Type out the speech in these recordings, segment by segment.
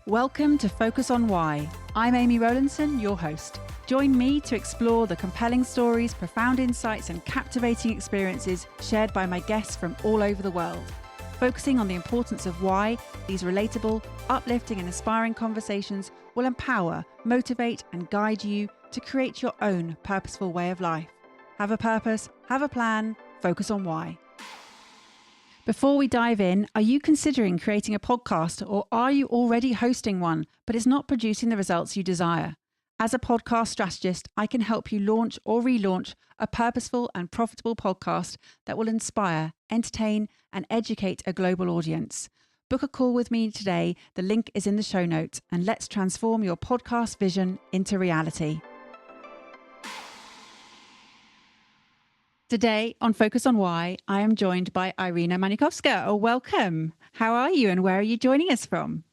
Welcome to Focus on Why. I'm Amy Rowlandson, your host. Join me to explore the compelling stories, profound insights, and captivating experiences shared by my guests from all over the world. Focusing on the importance of why, these relatable, uplifting, and inspiring conversations will empower, motivate, and guide you to create your own purposeful way of life. Have a purpose, have a plan, focus on why. Before we dive in, are you considering creating a podcast, or are you already hosting one, but it's not producing the results you desire? As a podcast strategist, I can help you launch or relaunch a purposeful and profitable podcast that will inspire, entertain, and educate a global audience. Book a call with me today. The link is in the show notes, and let's transform your podcast vision into reality. Today on Focus on Why, I am joined by Iryna Manukovska. Welcome. How are you and where are you joining us from?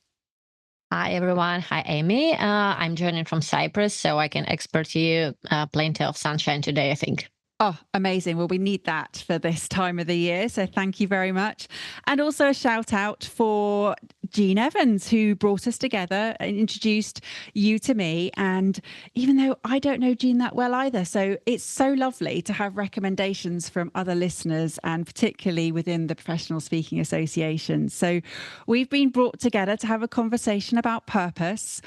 Hi, everyone. Hi, Amy. I'm joining from Cyprus, so I can export you plenty of sunshine today, I think. Oh, amazing. Well, we need that for this time of the year. So thank you very much. And also a shout out for Jean Evans, who brought us together and introduced you to me. And even though I don't know Jean that well either, so it's so lovely to have recommendations from other listeners, and particularly within the Professional Speaking Association. So we've been brought together to have a conversation about purpose.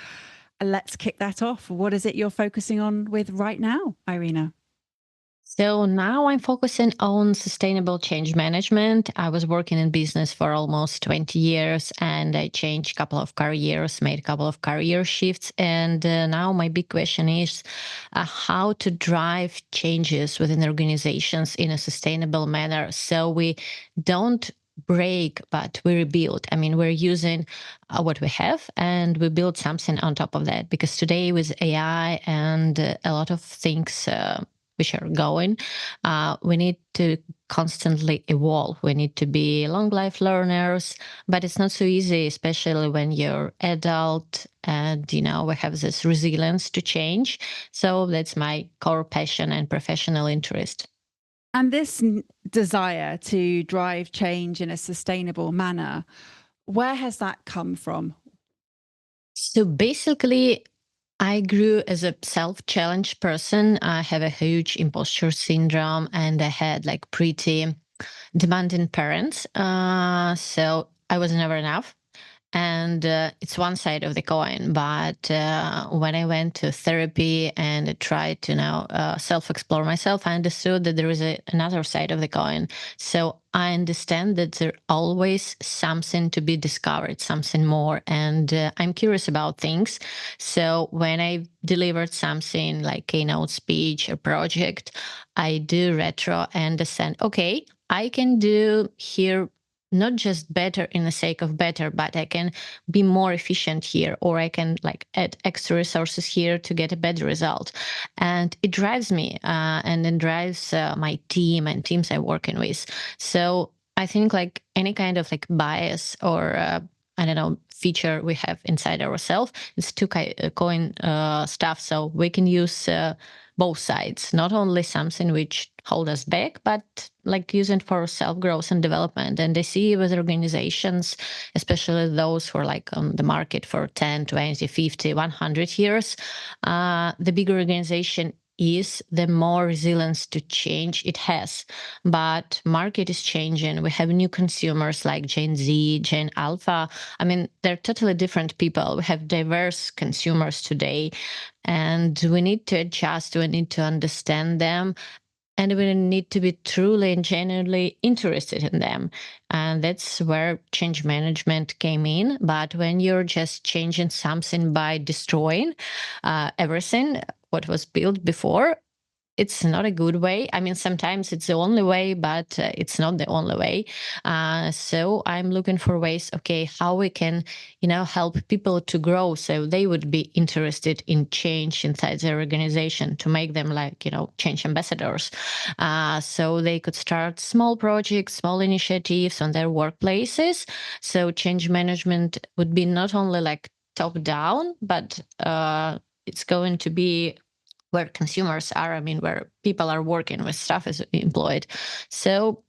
Let's kick that off. What is it you're focusing on with right now, Iryna? So now I'm focusing on sustainable change management. I was working in business for almost 20 years and I changed a couple of careers, made a couple of career shifts. And now my big question is how to drive changes within organizations in a sustainable manner so we don't break, but we rebuild. I mean, we're using what we have and we build something on top of that. Because today with AI and a lot of things, which are going, we need to constantly evolve. We need to be long life learners, but it's not so easy, especially when you're adult and, we have this resilience to change. So that's my core passion and professional interest. And this desire to drive change in a sustainable manner, where has that come from? So basically, I grew as a self-challenged person. I have a huge imposter syndrome and I had like pretty demanding parents. So I was never enough. And it's one side of the coin. But when I went to therapy and tried to now self-explore myself, I understood that there is another side of the coin. So I understand that there's always something to be discovered, something more. And I'm curious about things. So when I delivered something like keynote speech or project, I do retro and understand, okay, I can do here not just better in the sake of better, but I can be more efficient here, or I can like add extra resources here to get a better result. And it drives me and then drives my team and teams I'm working with. So I think like any kind of like bias or I don't know, feature we have inside ourselves, it's two coin stuff. So we can use both sides, not only something which hold us back, but like use it for self-growth and development. And I see with organizations, especially those who are like on the market for 10, 20, 50, 100 years, the bigger organization is, the more resilience to change it has. But market is changing. We have new consumers like Gen Z, Gen Alpha. I mean, they're totally different people. We have diverse consumers today, and we need to adjust. We need to understand them. And we need to be truly and genuinely interested in them. And that's where change management came in. But when you're just changing something by destroying everything, what was built before, it's not a good way. I mean, sometimes it's the only way, but it's not the only way. So I'm looking for ways, okay, how we can, help people to grow so they would be interested in change inside their organization, to make them like, change ambassadors. So they could start small projects, small initiatives on their workplaces. So change management would be not only like top down, but it's going to be where consumers are, I mean, where people are working, where staff is employed. So,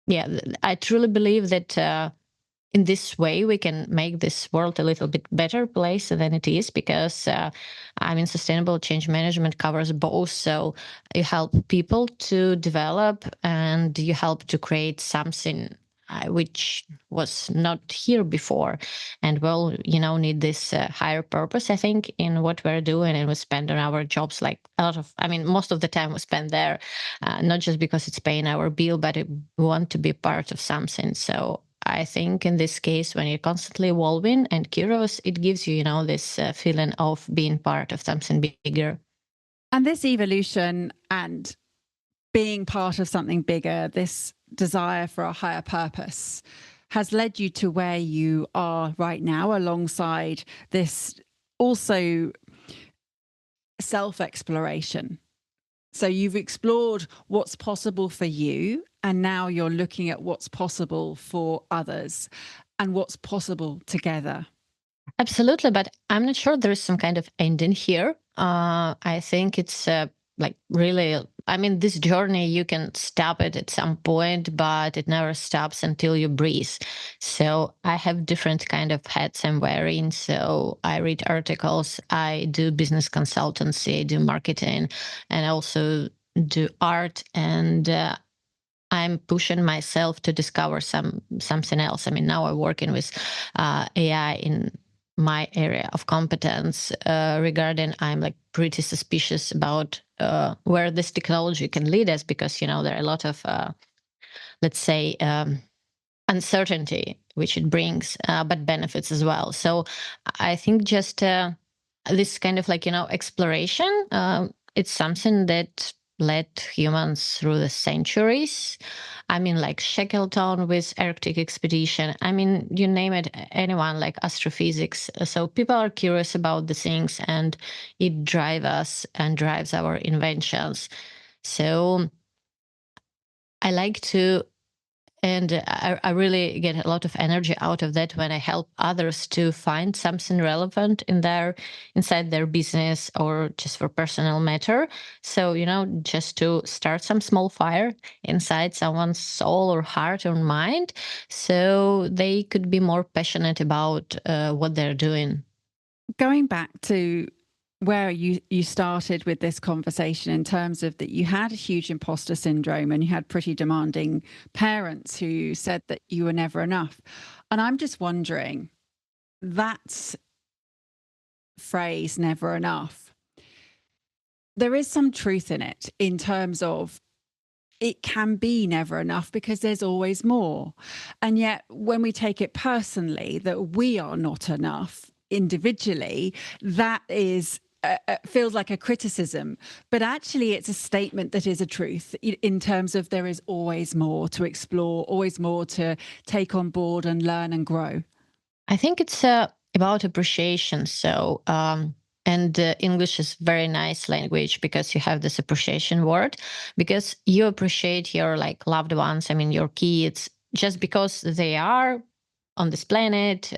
yeah, I truly believe that in this way we can make this world a little bit better place than it is, because sustainable change management covers both. So you help people to develop, and you help to create something which was not here before, and we'll need this higher purpose, I think, in what we're doing. And we spend on our jobs like a lot of, most of the time we spend there, not just because it's paying our bill, but we want to be part of something. So I think in this case, when you're constantly evolving and curious, it gives you, this feeling of being part of something bigger. And this evolution and being part of something bigger, this desire for a higher purpose, has led you to where you are right now, alongside this also self-exploration. So you've explored what's possible for you, and now you're looking at what's possible for others and what's possible together. Absolutely, but I'm not sure there is some kind of ending here. I think it's really, this journey, you can stop it at some point, but it never stops until you breathe. So I have different kind of hats I'm wearing. So I read articles, I do business consultancy, I do marketing, and I also do art. And I'm pushing myself to discover something else. Now I'm working with AI in my area of competence. Regarding, I'm like pretty suspicious about where this technology can lead us, because there are a lot of let's say uncertainty which it brings, but benefits as well. So I think just this kind of exploration, it's something that led humans through the centuries. Like Shackleton with Arctic expedition. You name it, anyone, like astrophysics. So people are curious about the things, and it drives us and drives our inventions. So I like to, and I really get a lot of energy out of that when I help others to find something relevant inside their business, or just for personal matter. So, just to start some small fire inside someone's soul or heart or mind, so they could be more passionate about what they're doing. Going back to where you started with this conversation, in terms of that you had a huge imposter syndrome and you had pretty demanding parents who said that you were never enough. And I'm just wondering, that phrase, never enough, there is some truth in it, in terms of it can be never enough because there's always more. And yet when we take it personally that we are not enough individually, that is feels like a criticism, but actually it's a statement that is a truth, in terms of there is always more to explore, always more to take on board and learn and grow. I think it's about appreciation. So, and English is very nice language, because you have this appreciation word, because you appreciate your loved ones. Your kids, just because they are on this planet.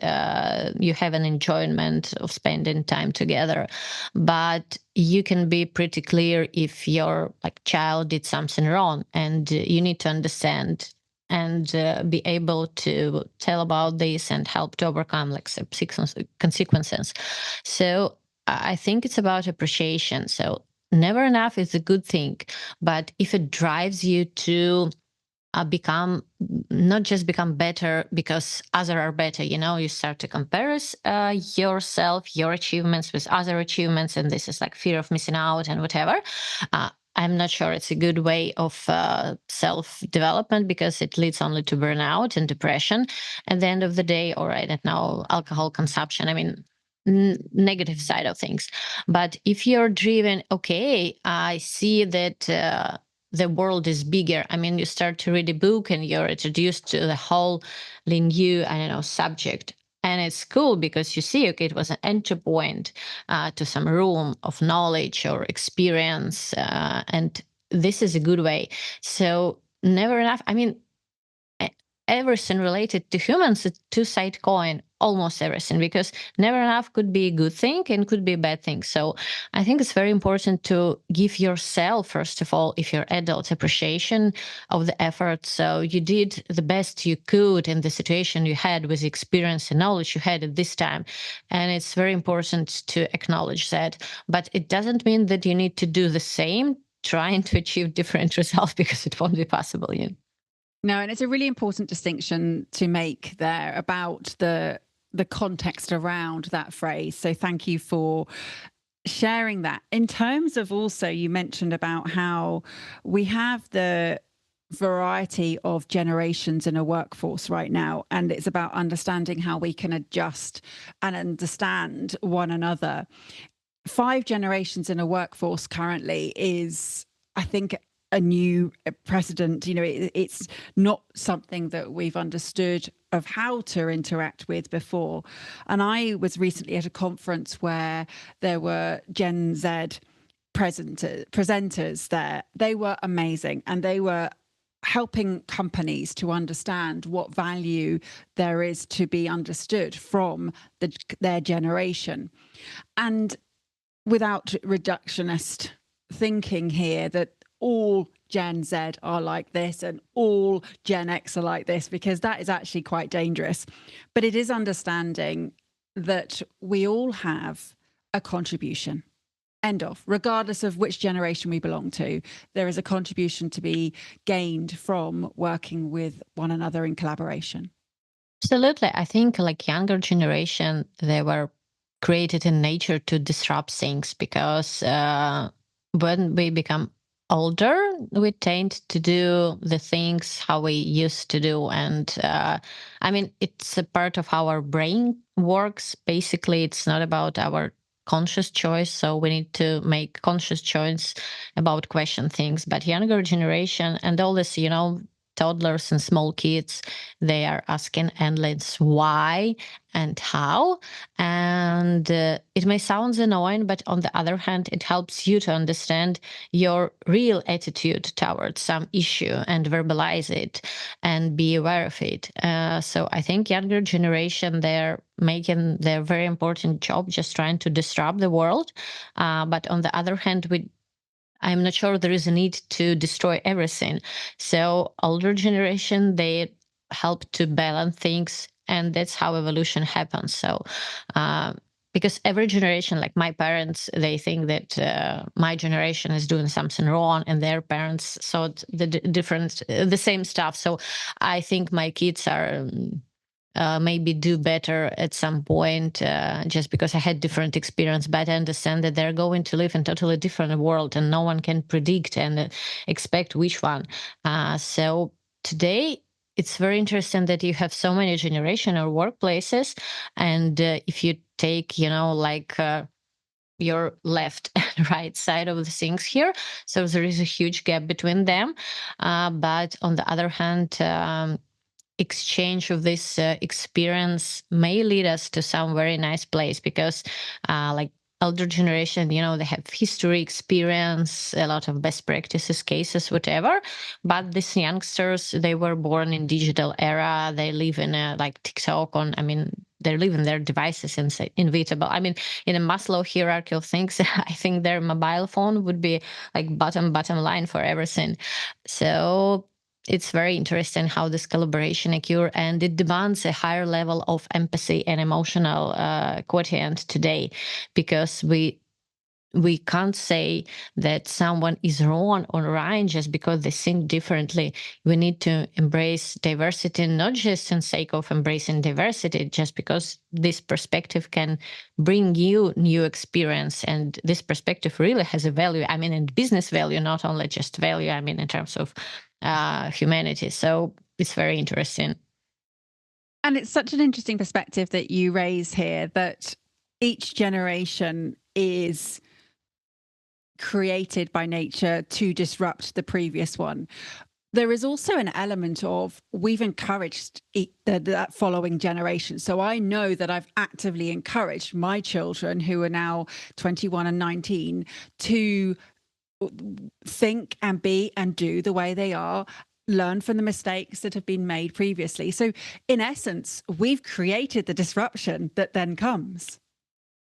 You have an enjoyment of spending time together, but you can be pretty clear if your child did something wrong, and you need to understand and be able to tell about this and help to overcome consequences. So I think it's about appreciation. So never enough is a good thing, but if it drives you to not just become better because others are better, you start to compare yourself, your achievements with other achievements, and this is like fear of missing out and whatever. I'm not sure it's a good way of self-development, because it leads only to burnout and depression at the end of the day, or I don't know, alcohol consumption. Negative side of things. But if you're driven, okay, I see that the world is bigger. You start to read a book and you're introduced to the whole new, subject. And it's cool because you see, okay, it was an entry point to some room of knowledge or experience. And this is a good way. So never enough. Everything related to humans is two-sided coin. almost everything, because never enough could be a good thing and could be a bad thing. So I think it's very important to give yourself, first of all, if you're adult, appreciation of the effort. So you did the best you could in the situation you had with the experience and knowledge you had at this time. And it's very important to acknowledge that. But it doesn't mean that you need to do the same, trying to achieve different results, because it won't be possible. No, and it's a really important distinction to make there about the context around that phrase. So thank you for sharing that. In terms of also, you mentioned about how we have the variety of generations in a workforce right now, and it's about understanding how we can adjust and understand one another. 5 generations in a workforce currently is, I think, a new precedent. It's not something that we've understood of how to interact with before. And I was recently at a conference where there were Gen Z presenters there. They were amazing, and they were helping companies to understand what value there is to be understood from their generation. And without reductionist thinking here, that all Gen Z are like this and all Gen X are like this, because that is actually quite dangerous. But it is understanding that we all have a contribution. End of. Regardless of which generation we belong to, there is a contribution to be gained from working with one another in collaboration. Absolutely. I think like younger generation, they were created in nature to disrupt things, because when we become older, we tend to do the things how we used to do. And I mean, it's a part of how our brain works. Basically, it's not about our conscious choice. So we need to make conscious choice about question things. But younger generation and all this, toddlers and small kids, they are asking endless why and how. And it may sound annoying, but on the other hand, it helps you to understand your real attitude towards some issue and verbalize it and be aware of it. So I think younger generation, they're making their very important job, just trying to disrupt the world. But on the other hand, I'm not sure there is a need to destroy everything. So older generation, they help to balance things, and that's how evolution happens. So because every generation, like my parents, they think that my generation is doing something wrong, and their parents thought the same stuff. So I think my kids are maybe do better at some point, just because I had different experience. But I understand that they're going to live in totally different world, and no one can predict and expect which one. So today, it's very interesting that you have so many generational workplaces, and if you take, your left and right side of the things here, so there is a huge gap between them. But on the other hand, exchange of this experience may lead us to some very nice place, because like elder generation, they have history, experience, a lot of best practices, cases, whatever. But these youngsters, they were born in digital era. They live in like TikTok they live in their devices and say inevitable. In a Maslow hierarchy of things, I think their mobile phone would be like bottom line for everything. So it's very interesting how this collaboration occurs, and it demands a higher level of empathy and emotional quotient today, because we can't say that someone is wrong or right just because they think differently. We need to embrace diversity, not just in sake of embracing diversity, just because this perspective can bring you new experience. And this perspective really has a value. In business value, not only just value, in terms of humanity. So it's very interesting. And it's such an interesting perspective that you raise here, that each generation is created by nature to disrupt the previous one. There is also an element of we've encouraged that following generation. So I know that I've actively encouraged my children, who are now 21 and 19, to think and be and do the way they are, learn from the mistakes that have been made previously. So in essence, we've created the disruption that then comes.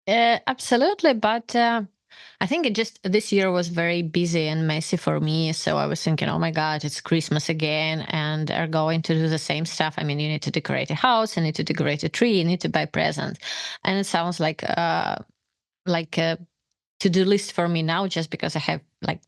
Absolutely, but I think it just this year was very busy and messy for me. So I was thinking, oh my God, it's Christmas again, and are going to do the same stuff. I mean, you need to decorate a house, you need to decorate a tree, you need to buy presents, and it sounds like a to-do list for me now, just because I have like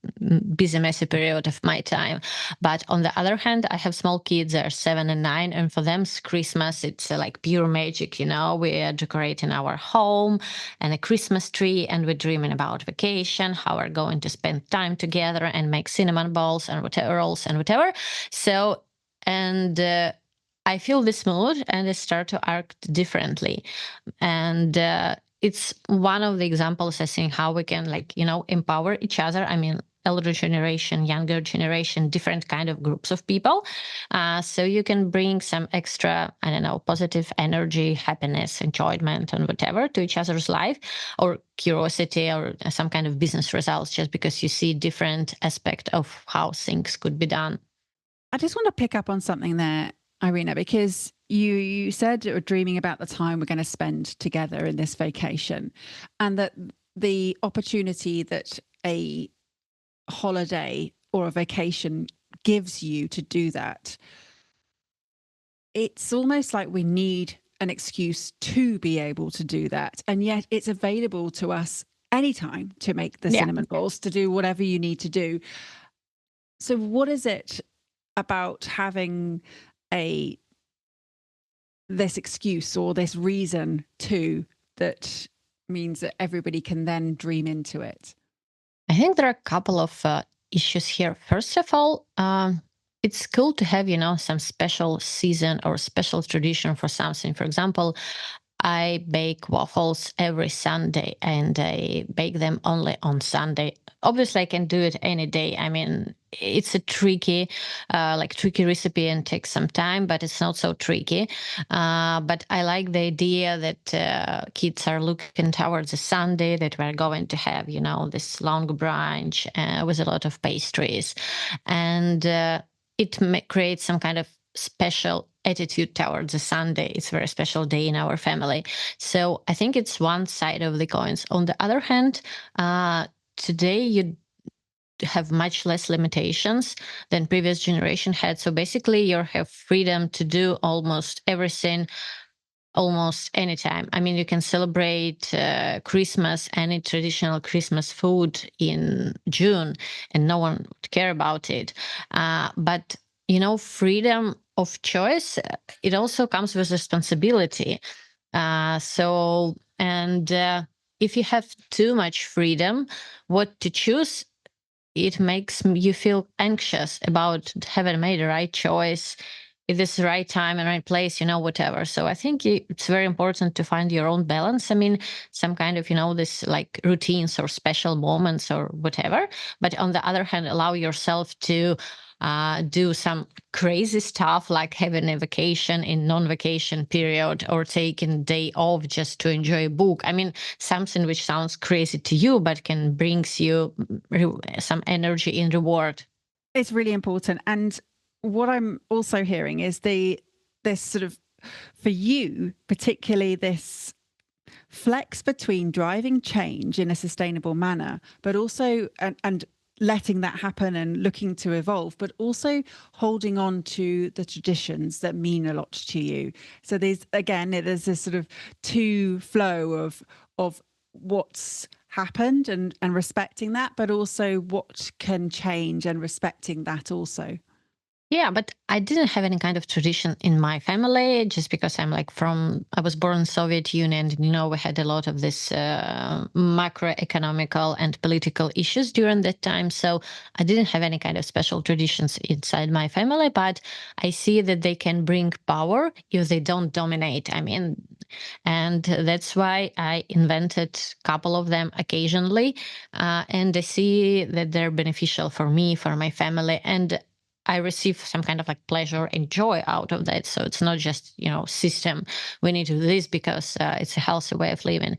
busy messy period of my time. But on the other hand, I have small kids, they're 7 and 9, and for them Christmas, it's like pure magic. We are decorating our home and a Christmas tree, and we're dreaming about vacation, how we're going to spend time together and make cinnamon balls and whatever else and whatever. So and I feel this mood and I start to act differently. And it's one of the examples I think how we can empower each other. I mean, elder generation, younger generation, different kind of groups of people. So you can bring some extra, I don't know, positive energy, happiness, enjoyment, and whatever to each other's life, or curiosity, or some kind of business results, just because you see different aspect of how things could be done. I just want to pick up on something there, Iryna, because you said you were dreaming about the time we're going to spend together in this vacation, and that the opportunity that a holiday or a vacation gives you to do that. It's almost like we need an excuse to be able to do that. And yet it's available to us anytime to make the Yeah. cinnamon balls, to do whatever you need to do. So what is it about having this excuse or this reason that means that everybody can then dream into it? I think there are a couple of issues here. First of all, it's cool to have, some special season or special tradition for something. For example, I bake waffles every Sunday, and I bake them only on Sunday. Obviously, I can do it any day. I mean, it's a tricky recipe and takes some time, but it's not so tricky. But I like the idea that kids are looking towards a Sunday that we're going to have, this long brunch with a lot of pastries, and it creates some kind of special attitude towards a Sunday. It's a very special day in our family. So I think it's one side of the coins. On the other hand, today you have much less limitations than previous generation had. So basically you have freedom to do almost everything almost anytime. I mean, you can celebrate Christmas, any traditional Christmas food in June, and no one would care about it. But freedom of choice, it also comes with responsibility. If you have too much freedom, what to choose, it makes you feel anxious about having made the right choice, if this is the right time and right place, whatever. So I think it's very important to find your own balance. I mean, some kind of, this like routines or special moments or whatever. But on the other hand, allow yourself to do some crazy stuff like having a vacation in non-vacation period, or taking day off just to enjoy a book. I mean, something which sounds crazy to you, but can brings you some energy in reward. It's really important. And what I'm also hearing is this sort of, for you, particularly this flex between driving change in a sustainable manner, but also, and letting that happen and looking to evolve, but also holding on to the traditions that mean a lot to you. So there's this sort of two flow of what's happened and respecting that, but also what can change and respecting that also. Yeah, but I didn't have any kind of tradition in my family, just because I was born in Soviet Union, and, we had a lot of this macroeconomical and political issues during that time. So I didn't have any kind of special traditions inside my family, but I see that they can bring power if they don't dominate. I mean, and that's why I invented a couple of them occasionally. And I see that they're beneficial for me, for my family, and I receive some kind of pleasure and joy out of that. So it's not just, system. We need to do this because it's a healthy way of living.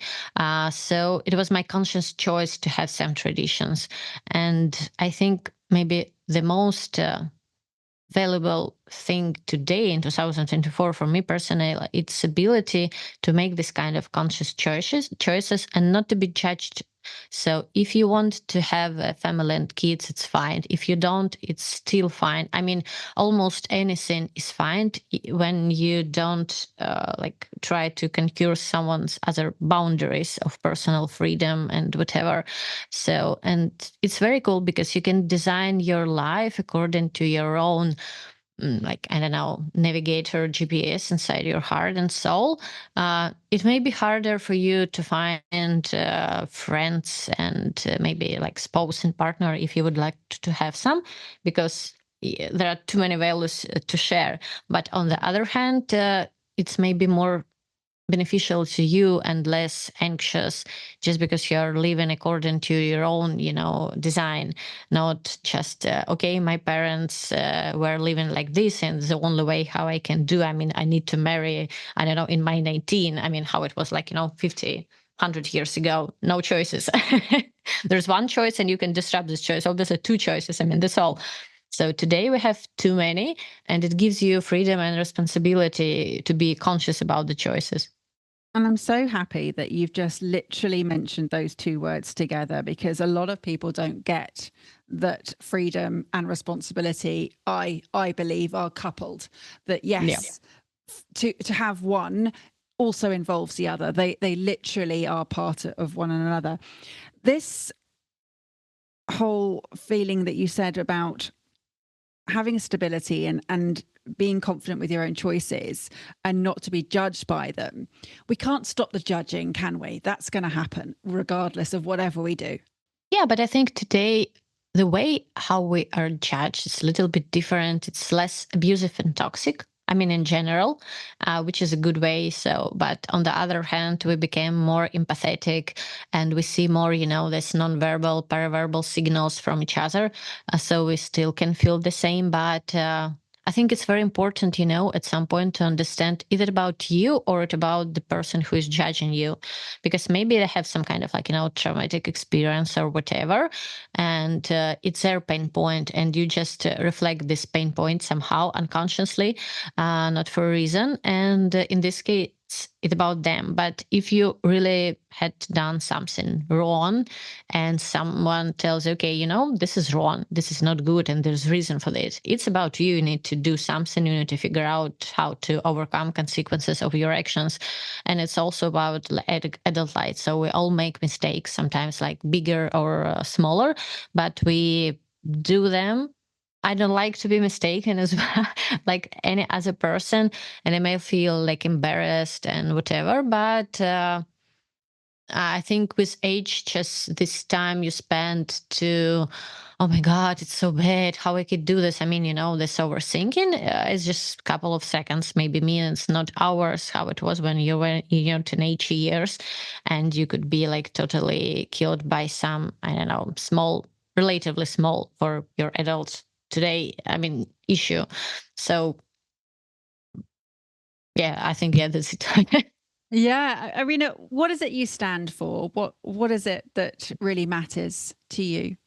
So it was my conscious choice to have some traditions. And I think maybe the most valuable thing today in 2024 for me personally, its ability to make this kind of conscious choices and not to be judged. So if you want to have a family and kids, it's fine. If you don't, it's still fine. I mean, almost anything is fine when you don't like try to conquer someone's other boundaries of personal freedom and whatever. So, and it's very cool because you can design your life according to your own like, I don't know, navigator GPS inside your heart and soul. It may be harder for you to find friends and maybe like spouse and partner if you would like to have some, because there are too many values to share. But on the other hand, it's maybe more beneficial to you and less anxious just because you're living according to your own design, not just okay, my parents were living like this and the only way how I can do, I mean, I need to marry, I don't know, in my 19, I mean, how it was like 50 100 years ago, no choices. There's one choice and you can disrupt this choice. Obviously two choices, I mean, that's all. So today we have too many, and it gives you freedom and responsibility to be conscious about the choices. And I'm so happy that you've just literally mentioned those two words together, because a lot of people don't get that freedom and responsibility, I believe, are coupled. That yes, to have one also involves the other. They literally are part of one another. This whole feeling that you said about having stability and being confident with your own choices and not to be judged by them. We can't stop the judging, can we? That's going to happen regardless of whatever we do. Yeah, but I think today the way how we are judged is a little bit different. It's less abusive and toxic. I mean, in general, which is a good way. So, but on the other hand, we became more empathetic and we see more, this nonverbal, paraverbal signals from each other. So we still can feel the same, but I think it's very important, at some point to understand is it about you or it about the person who is judging you, because maybe they have some kind of traumatic experience or whatever, and it's their pain point, and you just reflect this pain point somehow unconsciously, not for a reason. And in this case, it's about them. But if you really had done something wrong and someone tells, okay, this is wrong, this is not good, and there's reason for this, it's about you. You need to do something. You need to figure out how to overcome consequences of your actions. And it's also about adult life. So we all make mistakes, sometimes like bigger or smaller, but we do them. I don't like to be mistaken as well, like any other person, and I may feel like embarrassed and whatever. But I think with age, just this time you spend to, oh my God, it's so bad how I could do this. I mean, this overthinking is just a couple of seconds, maybe minutes, not hours, how it was when you were in your teenage years, and you could be like totally killed by some, I don't know, small, relatively small for your adults today, I mean, issue. So yeah, I think, yeah, that's it. Yeah, Iryna, what is it you stand for? What is it that really matters to you?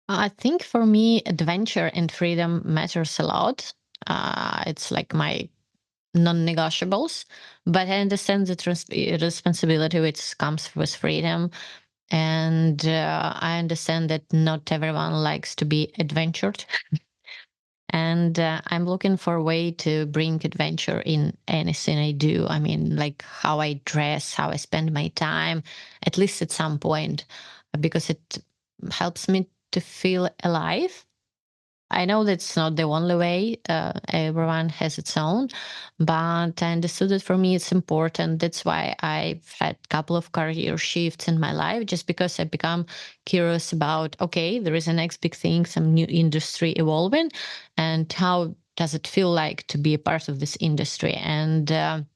I think for me, adventure and freedom matters a lot. It's like my non-negotiables, but I understand the responsibility which comes with freedom. And I understand that not everyone likes to be adventured. And I'm looking for a way to bring adventure in anything I do. I mean, like how I dress, how I spend my time, at least at some point, because it helps me to feel alive. I know that's not the only way. Everyone has its own, but I understood that for me it's important. That's why I've had a couple of career shifts in my life, just because I become curious about, okay, there is a next big thing, some new industry evolving, and how does it feel like to be a part of this industry? And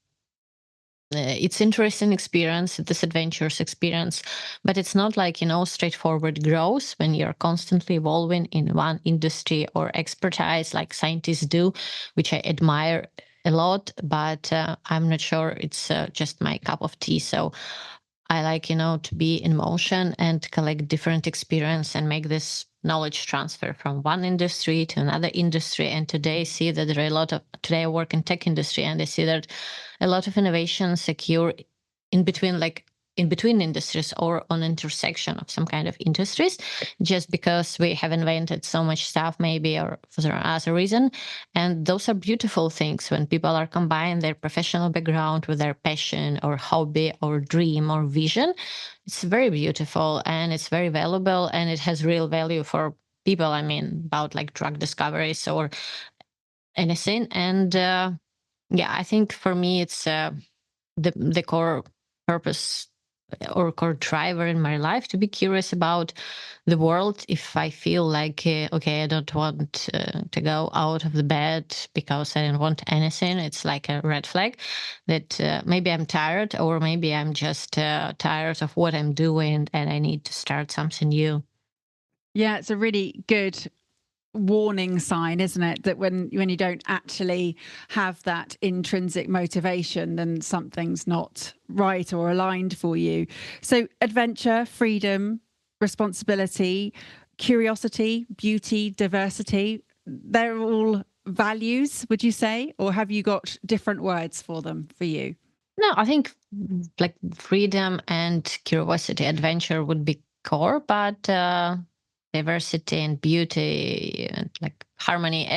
it's interesting experience, this adventurous experience, but it's not like straightforward growth when you're constantly evolving in one industry or expertise like scientists do, which I admire a lot, but I'm not sure it's just my cup of tea. So I like, to be in motion and collect different experience and make this knowledge transfer from one industry to another industry. And today I see that there are today I work in tech industry, and I see that a lot of innovations occur in between, like in between industries or on intersection of some kind of industries, just because we have invented so much stuff, maybe, or for some other reason. And those are beautiful things when people are combining their professional background with their passion or hobby or dream or vision. It's very beautiful, and it's very valuable, and it has real value for people. I mean, about like drug discoveries or anything. And yeah, I think for me, it's the core purpose or core driver in my life to be curious about the world. If I feel like, okay, I don't want to go out of the bed because I don't want anything, it's like a red flag that maybe I'm tired, or maybe I'm just tired of what I'm doing and I need to start something new. Yeah, it's a really good warning sign, isn't it, that when you don't actually have that intrinsic motivation, then something's not right or aligned for you. So adventure, freedom, responsibility, curiosity, beauty, diversity, they're all values, would you say? Or have you got different words for them for you? No, I think like freedom and curiosity, adventure would be core, but diversity and beauty and like harmony.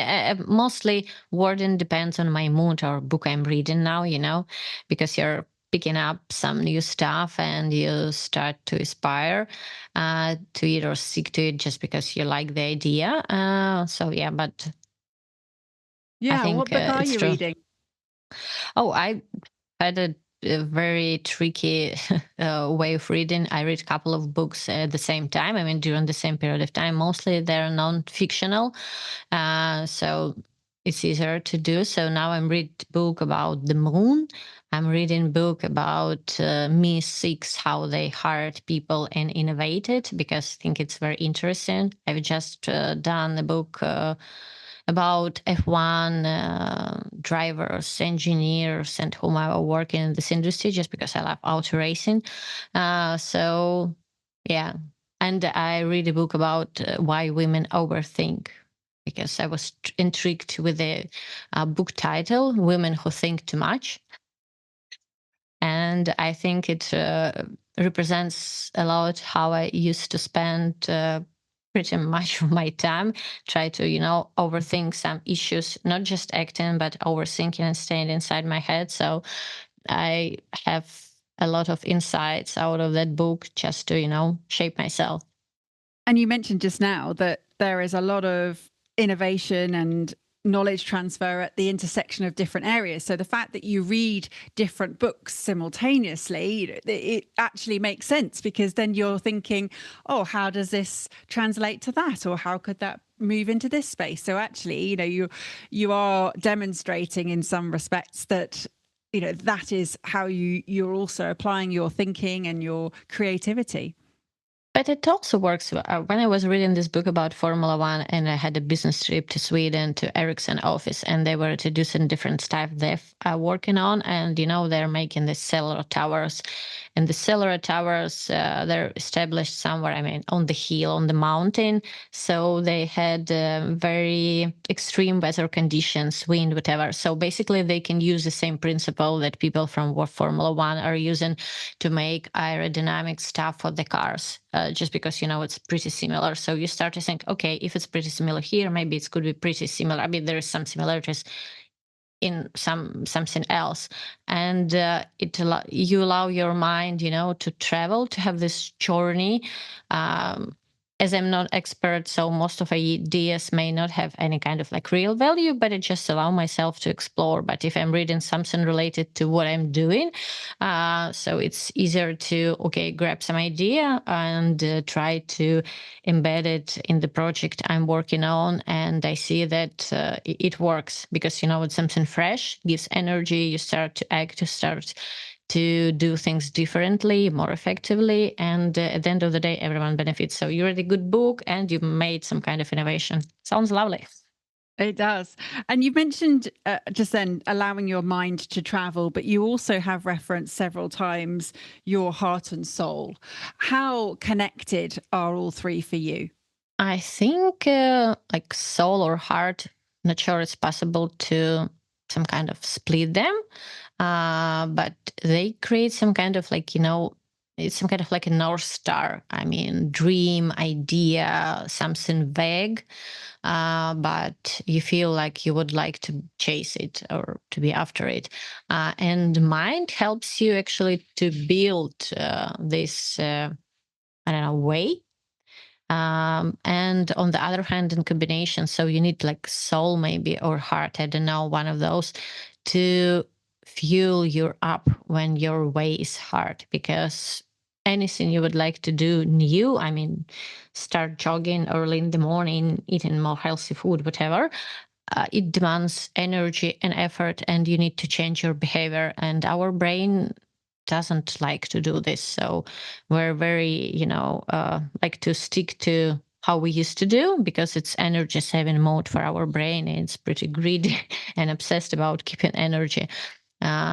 Mostly wording depends on my mood or book I'm reading now, because you're picking up some new stuff and you start to aspire to it or stick to it just because you like the idea. So yeah, but I Yeah, think what book are it's you true. reading? Oh, I had a very tricky way of reading. I read a couple of books at the same time. I mean, during the same period of time. Mostly they're non-fictional, so it's easier to do. So now I'm reading book about the moon. I'm reading book about Me6, how they hired people and innovated, because I think it's very interesting. I've just done a book about F1 drivers, engineers, and whom I work in this industry, just because I love auto racing. So, yeah. And I read a book about why women overthink, because I was intrigued with the book title, Women Who Think Too Much. And I think it represents a lot how I used to spend pretty much of my time, try to, overthink some issues, not just acting, but overthinking and staying inside my head. So I have a lot of insights out of that book just to, shape myself. And you mentioned just now that there is a lot of innovation and knowledge transfer at the intersection of different areas. So the fact that you read different books simultaneously, it actually makes sense, because then you're thinking, oh, how does this translate to that? Or how could that move into this space? So actually, you are demonstrating in some respects that that is how you're also applying your thinking and your creativity. But it also works. When I was reading this book about Formula One, and I had a business trip to Sweden to Ericsson office, and they were introducing different stuff they're working on, and they're making the cellular towers, and the cellular towers they're established somewhere. I mean, on the hill, on the mountain, so they had very extreme weather conditions, wind, whatever. So basically, they can use the same principle that people from Formula One are using to make aerodynamic stuff for the cars. Just because it's pretty similar, so you start to think, okay, if it's pretty similar here, maybe it could be pretty similar. I mean, there is some similarities in something else, and you allow your mind, to travel, to have this journey. As I'm not expert, so most of ideas may not have any kind of like real value, but it just allow myself to explore. But if I'm reading something related to what I'm doing, so it's easier to grab some idea and try to embed it in the project I'm working on. And I see that it works, because it's something fresh, gives energy. You start to act, you start to do things differently, more effectively, and at the end of the day, everyone benefits. So you read a good book and you made some kind of innovation. Sounds lovely. It does. And you mentioned just then allowing your mind to travel, but you also have referenced several times your heart and soul. How connected are all three for you? I think like soul or heart, not sure it's possible to some kind of split them, but they create some kind of like, it's some kind of like a North Star. I mean, dream, idea, something vague, but you feel like you would like to chase it or to be after it. And mind helps you actually to build this, I don't know, way, and on the other hand, in combination, so you need like soul maybe or heart, I don't know, one of those to fuel you up when your way is hard. Because anything you would like to do new, I mean, start jogging early in the morning, eating more healthy food, whatever, it demands energy and effort, and you need to change your behavior. And our brain doesn't like to do this. So we're very, like to stick to how we used to do because it's energy saving mode for our brain. It's pretty greedy and obsessed about keeping energy.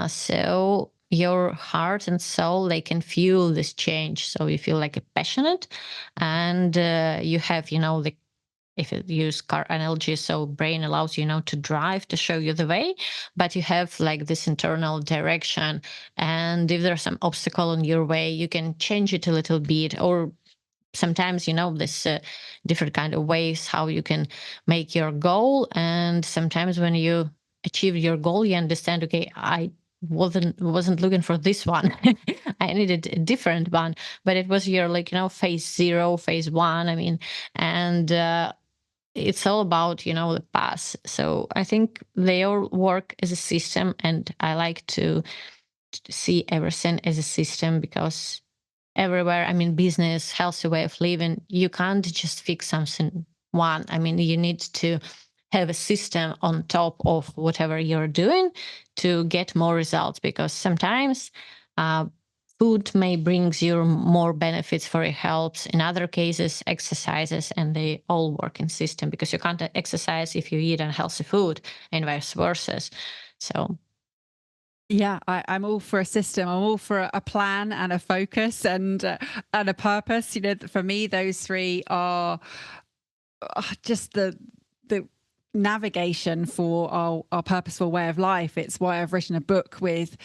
So your heart and soul, they can fuel this change. So you feel like a passionate, and you have, the if you use car analogy, so brain allows you now to drive to show you the way, but you have like this internal direction. And if there's some obstacle on your way, you can change it a little bit. Or sometimes, this different kind of ways how you can make your goal. And sometimes when you achieve your goal, you understand, okay, I wasn't looking for this one. I needed a different one, but it was your like, phase 0, phase 1, I mean. And it's all about, the path. So I think they all work as a system, and I like to see everything as a system, because everywhere, I mean, business, healthy way of living, you can't just fix something one. I mean, you need to have a system on top of whatever you're doing to get more results, because sometimes food may brings you more benefits for your health. In other cases, exercises, and they all work in system, because you can't exercise if you eat unhealthy food, and vice versa. So Yeah, I'm all for a system. I'm all for a plan and a focus and a purpose. For me, those three are just the navigation for our purposeful way of life. It's why I've written a book with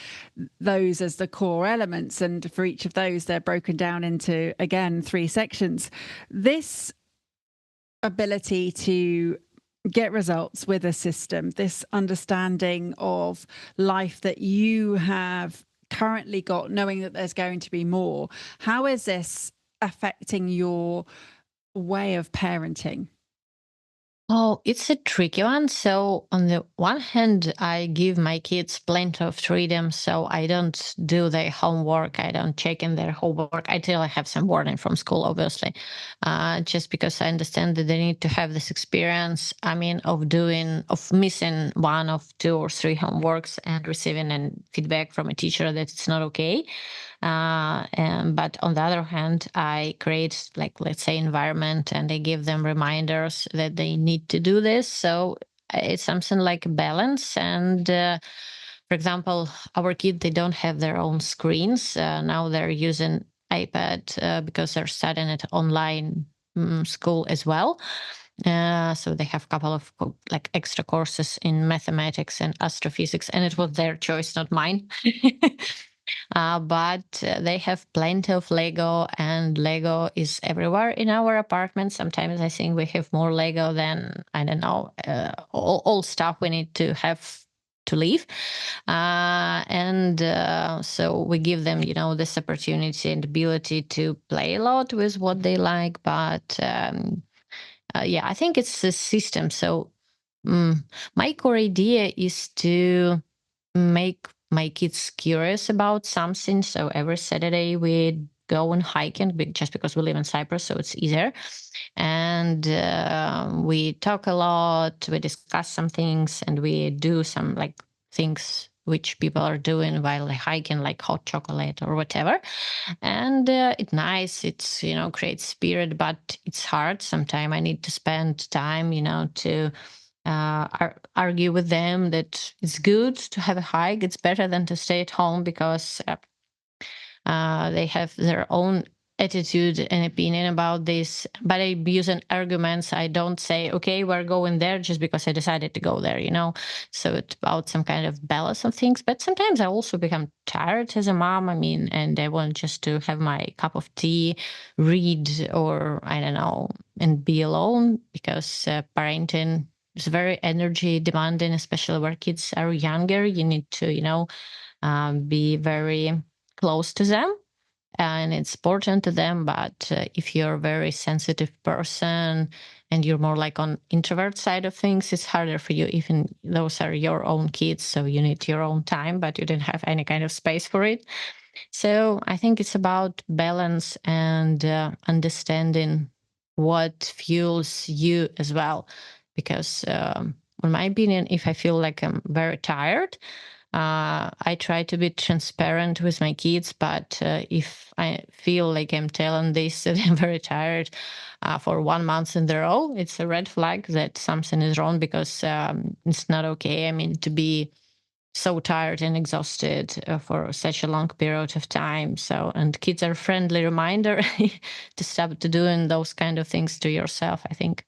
those as the core elements, and for each of those, they're broken down into, again, three sections. This ability to get results with a system, this understanding of life that you have currently got, knowing that there's going to be more, how is this affecting your way of parenting? oh, it's a tricky one. So, on the one hand, I give my kids plenty of freedom. So, I don't do their homework. I don't check in their homework until I have some warning from school, obviously. Just because I understand that they need to have this experience, I mean, of missing one of 2 or 3 homeworks and receiving an feedback from a teacher that it's not okay. But on the other hand, I create, like, let's say, environment, and I give them reminders that they need to do this. So it's something like a balance. And for example, our kids, they don't have their own screens. Now they're using iPad because they're studying at online school as well. So they have a couple of like extra courses in mathematics and astrophysics, and it was their choice, not mine. But they have plenty of Lego, and Lego is everywhere in our apartment. Sometimes I think we have more Lego than, I don't know, all stuff we need to have to live. And so we give them, this opportunity and ability to play a lot with what they like. But yeah, I think it's a system. So mm, my core idea is to make my kids curious about something. So every Saturday we go and hiking, just because we live in Cyprus, so it's easier. And we talk a lot, we discuss some things, and we do some like things which people are doing while they hiking, like hot chocolate or whatever. And it's nice. It's, creates spirit, but it's hard. Sometimes I need to spend time, to argue with them that it's good to have a hike. It's better than to stay at home because they have their own attitude and opinion about this. But I use an arguments. I don't say, okay, we're going there just because I decided to go there. So it's about some kind of balance of things. But sometimes I also become tired as a mom. I mean, and I want just to have my cup of tea, read, or I don't know, and be alone because parenting is very energy demanding, especially where kids are younger. You need to, be very close to them and it's important to them. But if you're a very sensitive person and you're more like on introvert side of things, it's harder for you. Even those are your own kids, so you need your own time, but you didn't have any kind of space for it. So I think it's about balance and understanding what fuels you as well. Because, in my opinion, if I feel like I'm very tired, I try to be transparent with my kids, but if I feel like I'm telling this that I'm very tired for 1 month in a row, it's a red flag that something is wrong because it's not okay. I mean, to be so tired and exhausted for such a long period of time. So, and kids are a friendly reminder to stop to doing those kind of things to yourself, I think.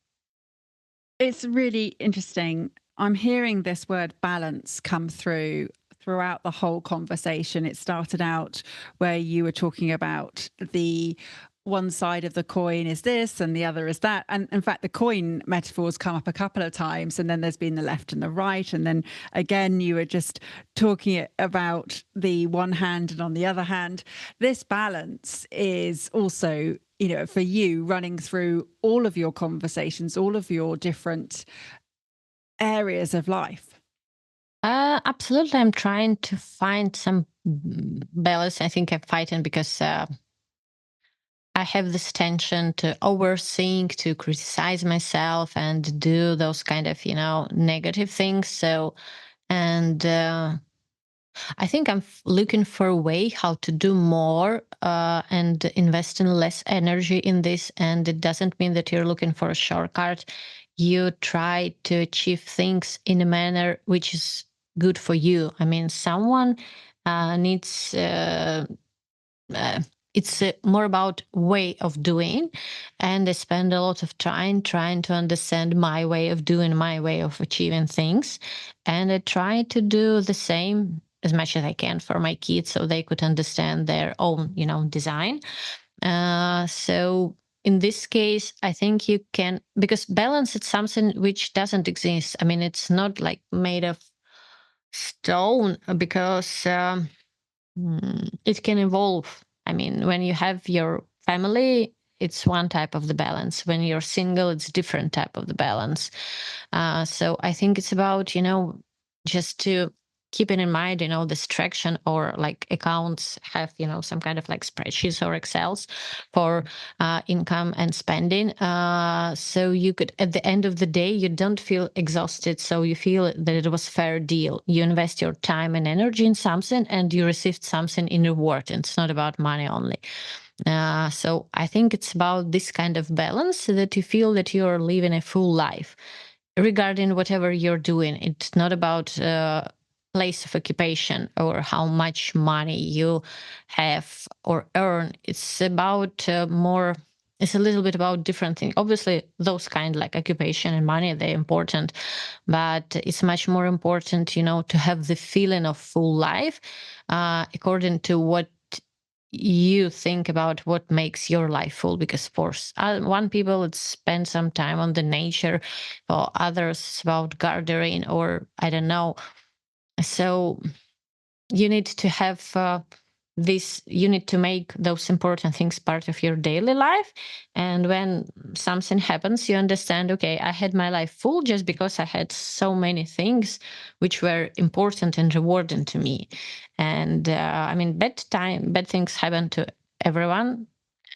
It's really interesting. I'm hearing this word balance come through throughout the whole conversation. It started out where you were talking about the one side of the coin is this and the other is that. And in fact, the coin metaphors come up a couple of times, and then there's been the left and the right. And then again, you were just talking about the one hand and on the other hand. This balance is also, for you running through all of your conversations, all of your different areas of life. Absolutely. I'm trying to find some balance. I think I'm fighting because I have this tension to overthink, to criticize myself, and do those kind of, negative things. So, and I think I'm looking for a way how to do more and invest in less energy in this. And it doesn't mean that you're looking for a shortcut. You try to achieve things in a manner which is good for you. I mean, someone needs uh, it's more about way of doing, and I spend a lot of time trying to understand my way of doing, my way of achieving things, and I try to do the same as much as I can for my kids so they could understand their own design. So in this case, I think you can, because balance is something which doesn't exist. I mean, it's not like made of stone because it can evolve. I mean, when you have your family, it's one type of the balance. When you're single, it's different type of the balance. So I think it's about, just to keep it in mind, distraction or like accounts have, some kind of like spreadsheets or Excels for income and spending. So you could, at the end of the day, you don't feel exhausted. So you feel that it was fair deal. You invest your time and energy in something and you received something in reward. And it's not about money only. So I think it's about this kind of balance so that you feel that you're living a full life regarding whatever you're doing. It's not about place of occupation or how much money you have or earn. It's about more. It's a little bit about different things. Obviously, those kind like occupation and money, they're important, but it's much more important, to have the feeling of full life according to what you think about what makes your life full. Because for one people it's spend some time on the nature, for others it's about gardening or I don't know. So you need to have this, you need to make those important things part of your daily life. And when something happens, you understand, okay, I had my life full just because I had so many things which were important and rewarding to me. And I mean, bad things happen to everyone,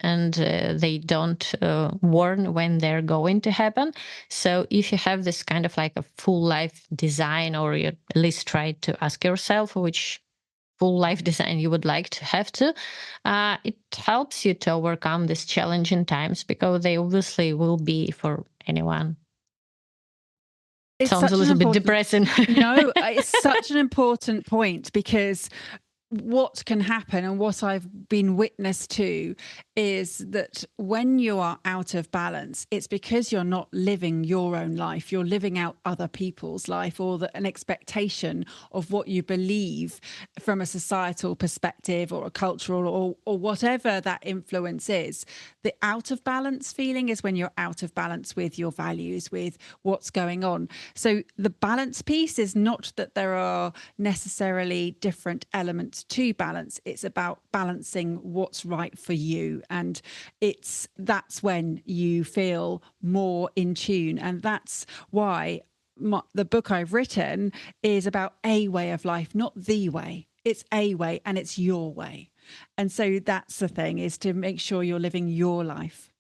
and they don't warn when they're going to happen. So if you have this kind of like a full life design, or you at least try to ask yourself which full life design you would like to have to, it helps you to overcome these challenging times, because they obviously will be for anyone. Sounds a little bit depressing. No, it's such an important point, because what can happen, and what I've been witness to, is that when you are out of balance, it's because you're not living your own life. You're living out other people's life, or an expectation of what you believe from a societal perspective, or a cultural, or whatever that influence is. The out of balance feeling is when you're out of balance with your values, with what's going on. So the balance piece is not that there are necessarily different elements to balance. It's about balancing what's right for you, and that's when you feel more in tune. And that's why the book I've written is about a way of life, not the way. It's a way, and it's your way. And so that's the thing, is to make sure you're living your life.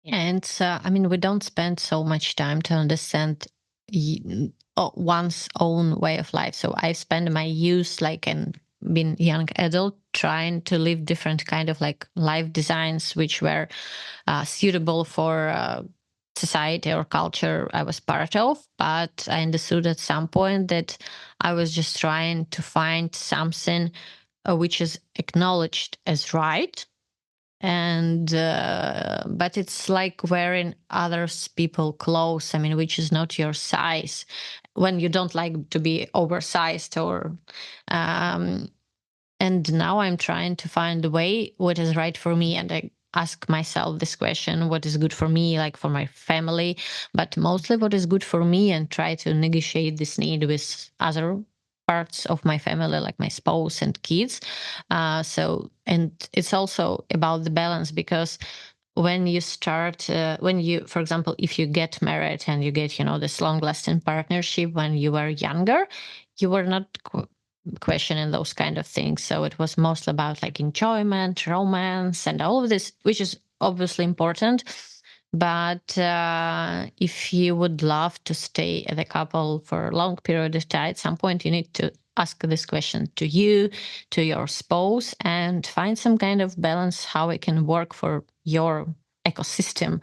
And I mean, we don't spend so much time to understand one's own way of life. So I spend my youth, like, and being young adult, trying to live different kind of like life designs, which were suitable for society or culture I was part of. But I understood at some point that I was just trying to find something which is acknowledged as right, and but it's like wearing others people clothes, I mean, which is not your size, when you don't like to be oversized, or and now I'm trying to find the way what is right for me, and I ask myself this question: what is good for me, like for my family, but mostly what is good for me, and try to negotiate this need with other parts of my family, like my spouse and kids. And it's also about the balance, because when you start, when you, for example, if you get married and you get, this long lasting partnership, when you were younger, you were not questioning those kind of things. So it was mostly about like enjoyment, romance, and all of this, which is obviously important. But if you would love to stay as a couple for a long period of time, at some point you need to ask this question to you, to your spouse, and find some kind of balance how it can work for your ecosystem.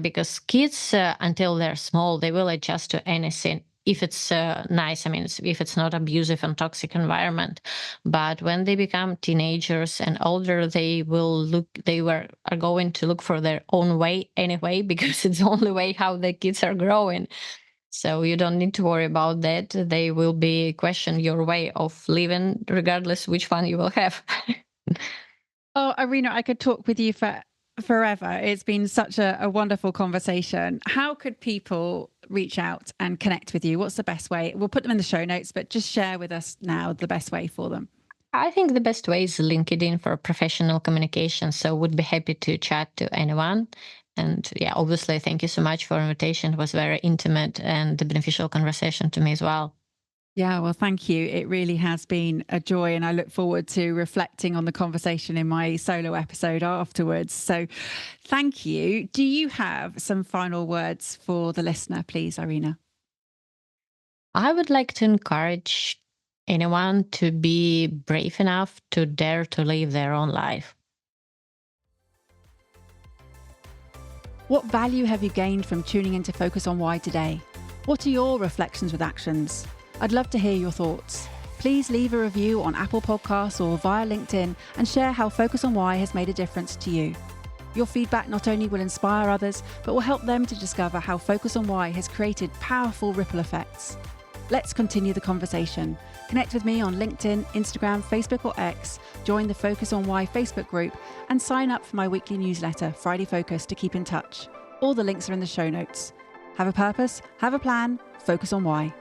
Because kids, until they're small, they will adjust to anything if it's nice. I mean, if it's not abusive and toxic environment. But when they become teenagers and older, are going to look for their own way anyway, because it's the only way how the kids are growing. So you don't need to worry about that. They will be question your way of living, regardless which one you will have. Oh, Iryna, I could talk with you forever. It's been such a wonderful conversation. How could people reach out and connect with you? What's the best way? We'll put them in the show notes, but just share with us now the best way for them. I think the best way is LinkedIn for professional communication. So would be happy to chat to anyone. And yeah, obviously, thank you so much for the invitation. It was very intimate and a beneficial conversation to me as well. Yeah, well, thank you. It really has been a joy, and I look forward to reflecting on the conversation in my solo episode afterwards. So thank you. Do you have some final words for the listener, please, Iryna? I would like to encourage anyone to be brave enough to dare to live their own life. What value have you gained from tuning into Focus on Why today? What are your reflections with actions? I'd love to hear your thoughts. Please leave a review on Apple Podcasts or via LinkedIn, and share how Focus on Why has made a difference to you. Your feedback not only will inspire others, but will help them to discover how Focus on Why has created powerful ripple effects. Let's continue the conversation. Connect with me on LinkedIn, Instagram, Facebook or X, join the Focus on Why Facebook group, and sign up for my weekly newsletter, Friday Focus, to keep in touch. All the links are in the show notes. Have a purpose, have a plan, focus on why.